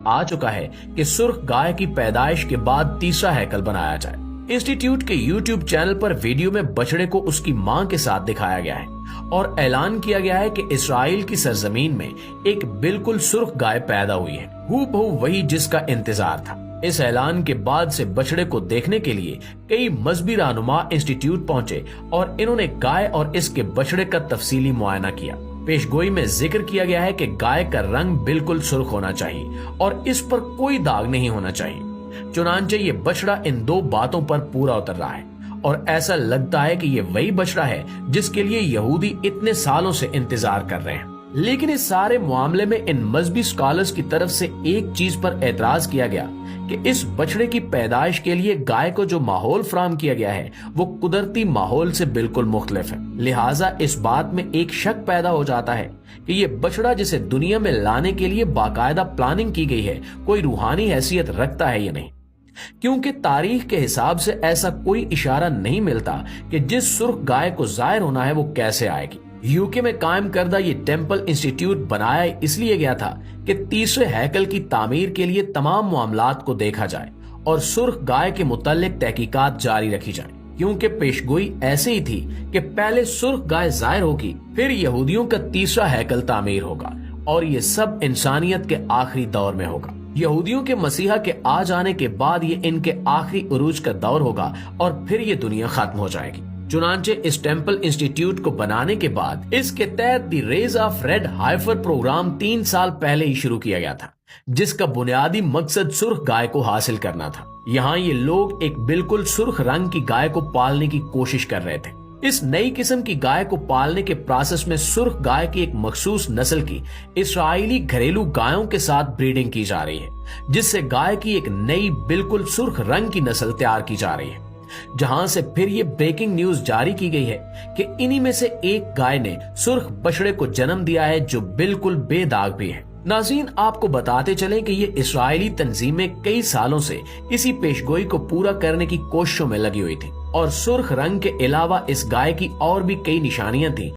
आ चुका है कि सुर्ख गाय की पैदाइश के बाद तीसरा हैकल बनाया जाए। इंस्टीट्यूट के यूट्यूब चैनल पर वीडियो में बछड़े को उसकी मां के साथ दिखाया गया है और ऐलान किया गया है कि इस्राइल की सरजमीन में एक बिल्कुल सुर्ख गाय पैदा हुई है, हूबहू वही जिसका इंतजार था। इस ऐलान के बाद से बछड़े को देखने के लिए कई मजहबी रहनुमा इंस्टीट्यूट पहुंचे और इन्होंने गाय और इसके बछड़े का तफसीली मुआयना किया। पेशगोई में जिक्र किया गया है कि गाय का रंग बिल्कुल सुर्ख होना चाहिए और इस पर कोई दाग नहीं होना चाहिए। चुनांचे ये बछड़ा इन दो बातों पर पूरा उतर रहा है और ऐसा लगता है कि ये वही बछड़ा है जिसके लिए यहूदी इतने सालों से इंतजार कर रहे हैं। लेकिन इस सारे मामले में इन मजहबी स्कॉलर्स की तरफ से एक चीज पर एतराज किया गया कि इस बछड़े की पैदाइश के लिए गाय को जो माहौल फराहम किया गया है वो कुदरती माहौल से बिल्कुल मुख्तलिफ है। लिहाजा इस बात में एक शक पैदा हो जाता है कि ये बछड़ा जिसे दुनिया में लाने के लिए बाकायदा प्लानिंग की गई है कोई रूहानी हैसियत रखता है या नहीं, क्योंकि तारीख के हिसाब से ऐसा कोई इशारा नहीं मिलता कि जिस सुर्ख गाय को जाहिर होना है वो कैसे आएगी। यूके में कायम करदा ये टेम्पल इंस्टीट्यूट बनाया इसलिए गया था कि तीसरे हैकल की तामीर के लिए तमाम मामलात को देखा जाए और सुर्ख गाय के मुताल्लिक तहकीकात जारी रखी जाए, क्योंकि पेशगोई ऐसे ही थी कि पहले सुर्ख गाय जाहिर होगी, फिर यहूदियों का तीसरा हैकल तामीर होगा और ये सब इंसानियत के आखिरी दौर में होगा। यहूदियों के मसीहा के आ जाने के बाद ये इनके आखिरी उरूज का दौर होगा और फिर ये दुनिया खत्म हो जाएगी। चुनांचे इस टेम्पल इंस्टीट्यूट को बनाने के बाद इसके तहत the raise of red heifer program 3 साल पहले ही शुरू किया गया था, जिसका बुनियादी मकसद सुर्ख गाय को हासिल करना था। यहाँ ये लोग एक बिल्कुल सुर्ख रंग की गाय को पालने की कोशिश कर रहे थे। इस नई किस्म की गाय को पालने के प्रोसेस में सुर्ख गाय की एक मखसूस नस्ल की इस्राएली घरेलू गायों के साथ ब्रीडिंग की जा रही है, जिससे गाय की एक नई बिल्कुल सुर्ख रंग की नस्ल तैयार की जा रही है। जहां से फिर ये ब्रेकिंग न्यूज जारी की गई है कि इन्हीं में से एक गाय ने सुर्ख बछड़े को जन्म दिया है जो बिल्कुल बेदाग भी है। नाज़रीन, आपको बताते चलें कि ये इस्राएली तंजीमें कई सालों से इसी पेशगोई को पूरा करने की कोशिशों में लगी हुई थी और सुर्ख रंग के अलावा इस गाय की और भी कई निशानियां थी